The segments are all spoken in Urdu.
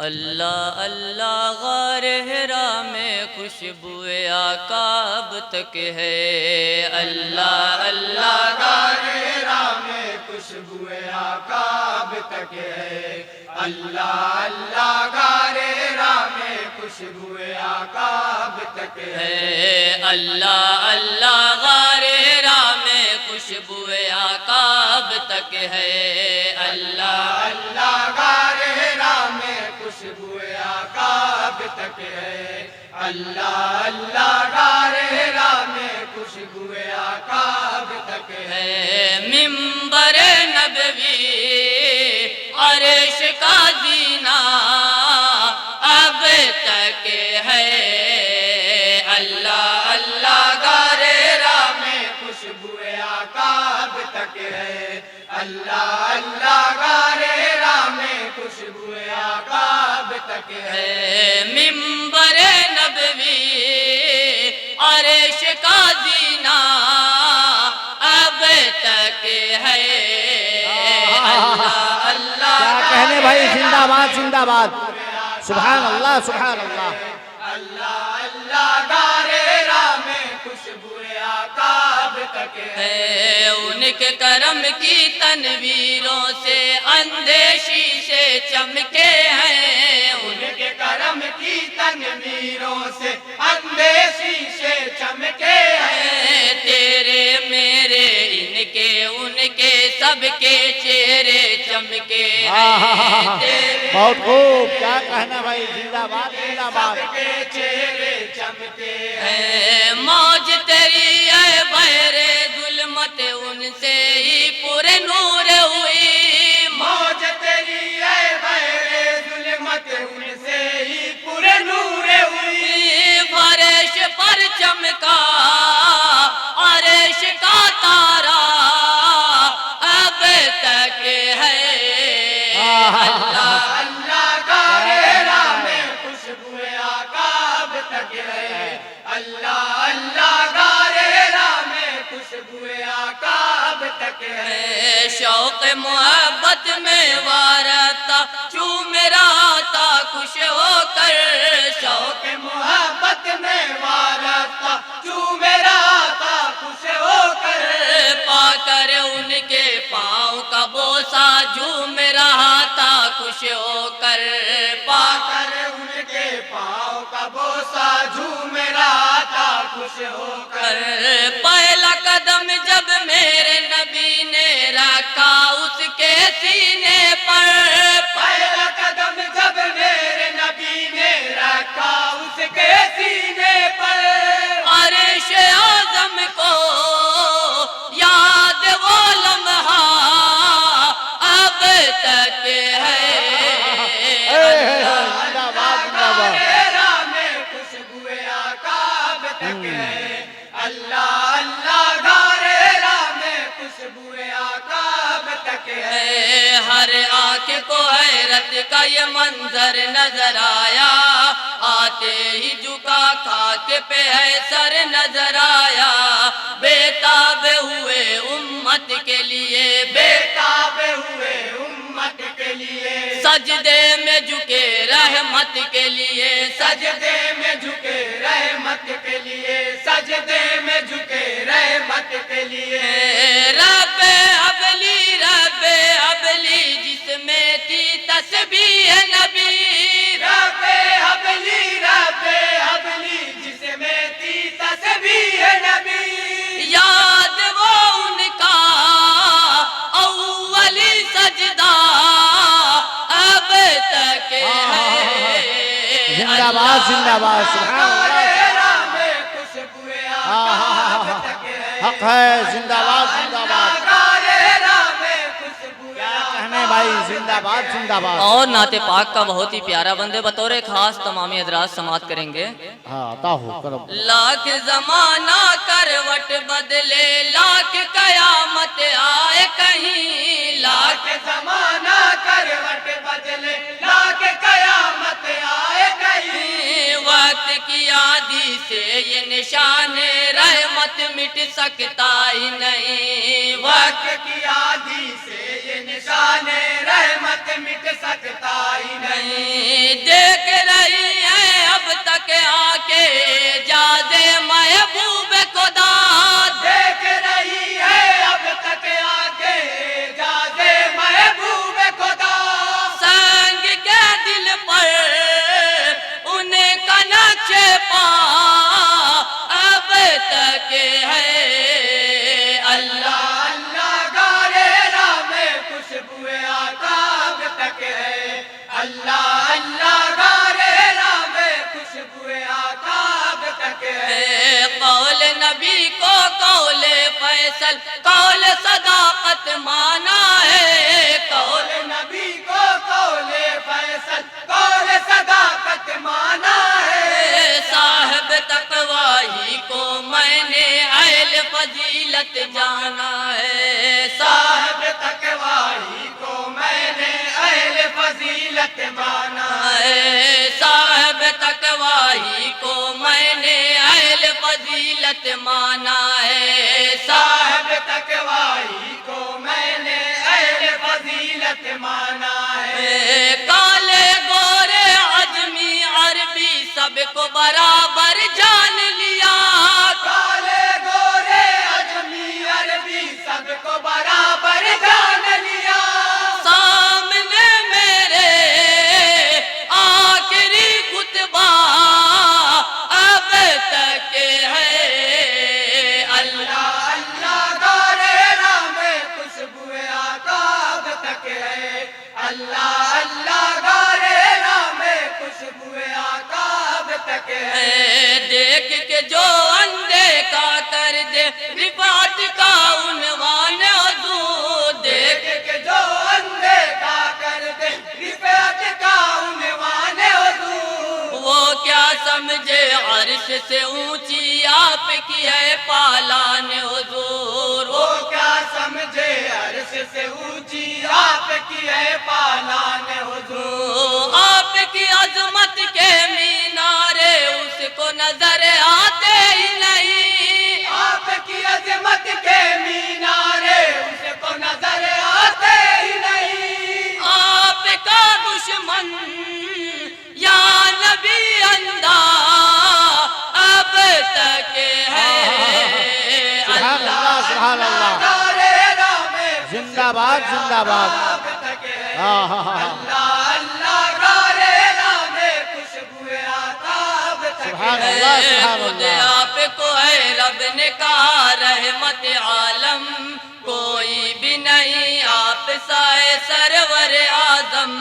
اللہ اللہ غار حرا میں خوشبو آقا اب تک ہے، اللہ اللہ غار حرا میں خوشبو آقا اب تک ہے، اللہ اللہ غار حرا میں خوشبو آقا اب تک ہے، اللہ اللہ غار حرا میں خوشبو آقا اب تک ہے، اللہ اللہ غار حرا میں خوشبو آقا اب تک ہے، اللہ اللہ غار حرا میں خوشبو آقا اب تک ہے، منبر نبوی عرش کا زینہ اب تک ہے، اللہ اللہ غار حرا میں خوشبو آقا اب تک ہے، اللہ اللہ غار حرا میں خوشبو آقا اب تک ہے، منبر نبوی عرش کا زینہ اب تک ہے، اللہ اللہ کیا کہنے بھائی، زندہ باد زندہ باد، سبحان اللہ سبحان اللہ۔ اللہ اللہ غار حرا میں خوشبو آقا اب تک ہے، ان کے کرم کی تنویروں سے اندھے شیشے چمکے ہیں، ان کے کرم کی تنویروں سے اندھے شیشے چمکے ہیں، تیرے میرے ان کے سب کے چہرے چمکے ہیں، بہت خوب، کیا کہنا بھائی، زندہ باد زندہ باد۔ سب کے چہرے چمکے ہیں، موج تیری ہے بحر ظلمت ان سے ہی پورے نور ہوئی، موج تیری ہے بحر ظلمت ان سے ہی پورے نور ہوئی، فرش پر چمکا عرش کا تارا اب تک ہے، اللہ اللہ غار حرا میں خوشبو آقا اب تک ہے، اللہ اللہ غار حرا میں خوشبو آقا اب تک ہے، شوق محبت میں وارتا چوم رہا تھا خوش ہو کر، شوق محبت میں وارتا چوم رہا تھا خوش ہو کر، پا کر ان کے پاؤں کا بوسہ جھوم رہا تھا خوش ہو کر، پا کر ان کے پاؤں کا بوسہ جھوم رہا تھا خوش ہو کر، پہلا قدم جب میرے نبی نے رکھا اس کے سینے پر، پہلا قدم جب میرے نبی نے رکھا اس کے سینے پر، عرش اعظم کو یاد وہ لمحہ اب تک ہے، زندہ باد زندہ غار باد۔ حرا میں خوشبو آقا اب تک ہے، اللہ اللہ غار حرا میں خوشبو آقا اب تک ہے، ہر آنکھ کو حیرت کا یہ منظر نظر آیا، آتے ہی جھکا خاک پہ ہے سر نظر آیا، بےتاب ہوئے امت کے لیے، بےتاب ہوئے امت کے لیے، سجدے میں جھکے رحمت کے لیے، سجدے میں جھکے رحمت کے لیے، سجدے میں جھکے رحمت کے لیے، رب حبلی جس میں تھی تسبیح نبی، رب حبلی جس میں تھی تسبیح نبی، یاد وہ ان کا اولی سجدہ اب تک ہے، زندہ باد زندہ باد، سبحان غار اللہ۔ حرا میں خوشبو آقا اب تک ہے، حق ہے، زندہ باد زندہ باد۔ غار حرا میں خوشبو کیا کہنے بھائی، زندہ باد زندہ باد۔ اور نعت پاک کا بہت ہی پیارا بندے بطور خاص تمامی حضرات سماعت کریں گے، ہاں عطا ہو کرم۔ لاکھ زمانہ کروٹ بدلے، لاکھ قیامت آئے کہیں، لاکھ زمانہ کروٹ بدلے، لاکھ قیامت آئے کہیں، وقت کی آدھی سے یہ نشان رحمت مٹ سکتا ہی نہیں، وقت کی آدھی سے یہ نشان رحمت مٹ سکتا ہی نہیں، اللہ اللہ گارے راہ میں خوشبو آقا اب تک ہے قول نبی کو قول فیصل قول صداقت مانا ہے قول نبی کو قول فیصل قول صداقت مانا ہے صاحب تقوی ہی کو میں نے اہل فضیلت جانا ہے صاحب تقوی کو میں نے اہل فضیلت مانا ہے صاحب تقوی کو میں نے اہل فضیلت مانا ہے صاحب تقوی کو میں نے اہل فضیلت مانا ہے کالے گورے عجمی عربی سب کو برابر جان لیا کالے گورے اجمی عربی سب کو برابر جان لیا سامنے میرے آخری خطبہ اب تک ہے اللہ اللہ گارے راہ میں خوشبو آقا اب تک ہے اللہ اللہ گارے راہ میں خوشبو آقا اب تک ہے دیکھ کے جو اندیکھا کر دے رفعت کا عنوان حضور دیکھ کے جو اندے کا کر دے رفعت کا عنوان حضور وہ کیا سمجھے عرش سے اونچی آپ کی ہے پالان حضور وہ کیا سمجھے عرش سے اونچی آپ کی ہے پالان حضور آپ کی عظمت کے مینارے اس کو نظر آتے ہی نہیں آپ کی عظمت کے مینارے اس کو نظر آتے ہی نہیں آپ کا دشمن یا نبی اندھا اب تک ہے سبحان اللہ سبحان اللہ گارے راہ میں زندہ باد زندہ باد اب تک ہے ہاں اللہ اللہ گارے راہ میں خوشبو آقا اب تک سبحان ہے اللہ سبحان مجھے اللہ آپ کو ہے رب نے کہا رحمت عالم کوئی بھی نہیں آپ سائے سرور آدم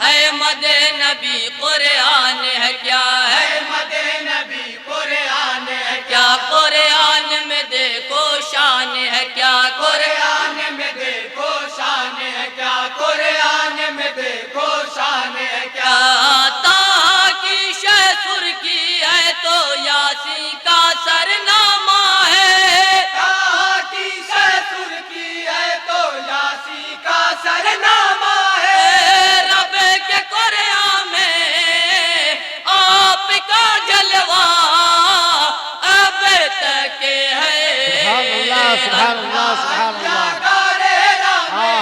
ہے مد نبی قرآن ہے کیا ہے احمد نبی قرآن ہے کیا قرآن میں دیکھو شان ہے کیا قرآن قرآن میں دیکھو شان ہے کیا قرآن میں دیکھو شان ہے کیا تا کی شہ سر کی ہے تو یاسی کا سرنامہ ہے کہا کی سر کی ہے تو یاسی کا سرنامہ ہے رب کے قرآن میں آپ کا جلوہ اب تک ہے سبحان اللہ سبحان اللہ سبحان اللہ گارے راہ میں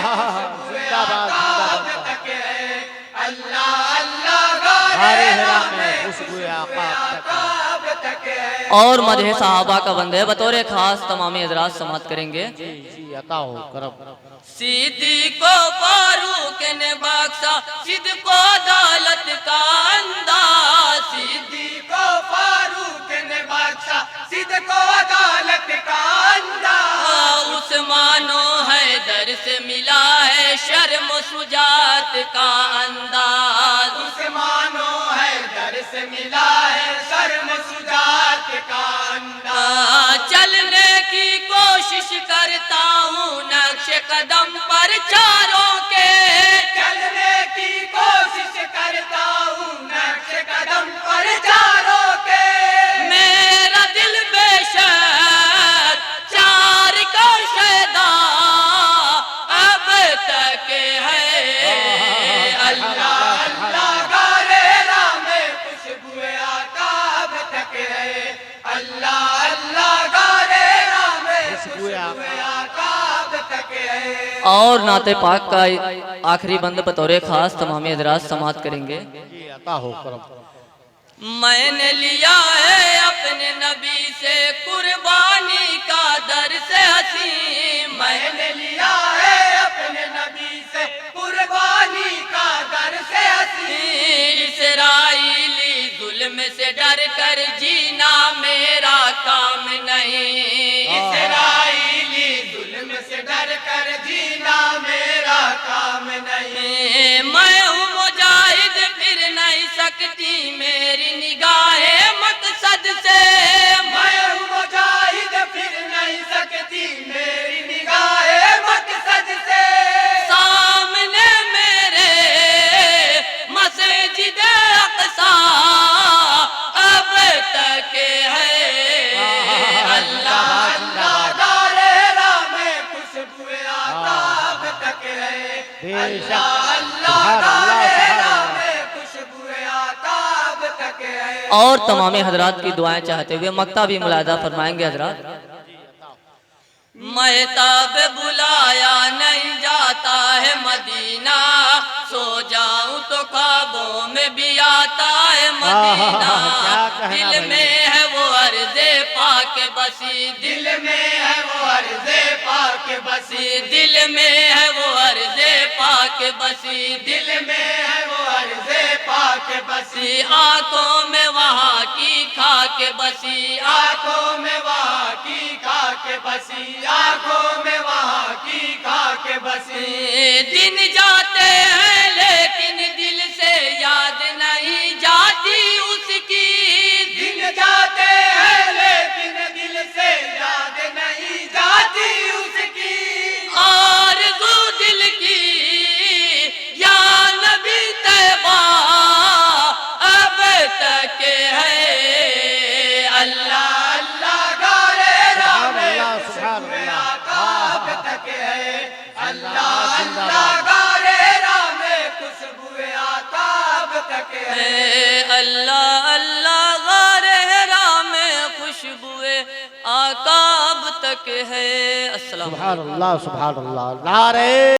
زندہ باد زندہ اب باد تک ہے اللہ اللہ گارے ہمارے راہ حرام میں میں خوشبو آقا اب تک ہے اب تک ہے اور مدح صحابہ کا بندے بطور خاص تمام حضرات سماعت کریں گے جی جی عطا ہو کرم صدیق و فاروق نے بخشا صدق و عدالت کا انداز صدیق و فاروق نے بادشاہ صدق و عدالت کا انداز عثمان و حیدر سے ملا ہے شرم و شجاعت کا انداز عثمان و حیدر سے ملا ہے شرم شجاعت کا انداز چلنے کی کوشش کرتا ہوں نقش قدم پر چاروں کے چلنے کی کوشش کرتا ہوں نقش قدم پر چاروں کے میرا دل بے شک چار کا شیدا اب تک ہے اللہ اللہ گارے راہ میں خوشبو آقا اب تک ہے اللہ اللہ گارے راہ میں خوشبو آقا اب تک ہے اور نعت پاک کا آخری بند بطور خاص تمام حضرات سماعت کریں گے جی عطا ہو کرم میں نے لیا ہے اپنے نبی سے قربانی کا درس حسین میں نے لیا ہے اپنے نبی سے قربانی کا درس حسین اسرائیلی ظلم سے ڈر کر جینا میرا کام نہیں اسرائیلی ظلم سے ڈر کر جینا میرا کام نہیں میں ہوں مجاہد سکتی میری نگاہیں مقصد سے، میں ہوں مجاہد پھر نہیں سکتی میری نگاہیں مقصد سے، سامنے میرے مسجد اقصی اب تک ہے، اللہ اللہ گارے راہ میں خوشبو آتاب تک ہے، بے اللہ شک اللہ سبحان اللہ گارے سبحان راہ اللہ۔ میں خوشبو آتاب تک ہے۔ اور تمام حضرات کی دعائیں چاہتے ہوئے مقطع بھی ملاحظہ فرمائیں گے حضرات۔ مہتاب بلایا نہیں جاتا ہے مدینہ، سو جاؤں تو خوابوں میں بھی آتا ہے مدینہ، کیا کہنا دل بھائی۔ میں ہے وہ عرض پاک بسی، دل میں ہے وہ عرض پاک بسی، دل میں ہے وہ عرض پاک بسی، دل میں ہے وہ عرض پاک بسی، آنکھوں میں وہاں کی خاک بسی، آنکھوں میں وہاں کی خاک بسی، آنکھوں میں وہاں کی خاک بسی، دن جاتے ہیں لیکن دل سے یاد نہیں جاتی اس کی، دن جاتے ہیں لیکن دل سے یاد نہیں جاتی اس کی، آرزو دل کی یا نبی طیبہ اب تک ہے، اللہ اللہ گارے راہ میں سبحان خوشبو اللہ۔ آتاب تک ہے، اللہ زندہ اللہ باد۔ گارے راہ میں خوشبو آتاب تک ہے۔ اللہ اللہ غار حرا میں خوشبوئے آقاب تک ہے۔ السلام علیکم۔ سبحان اللہ سبحان اللہ، نعرہ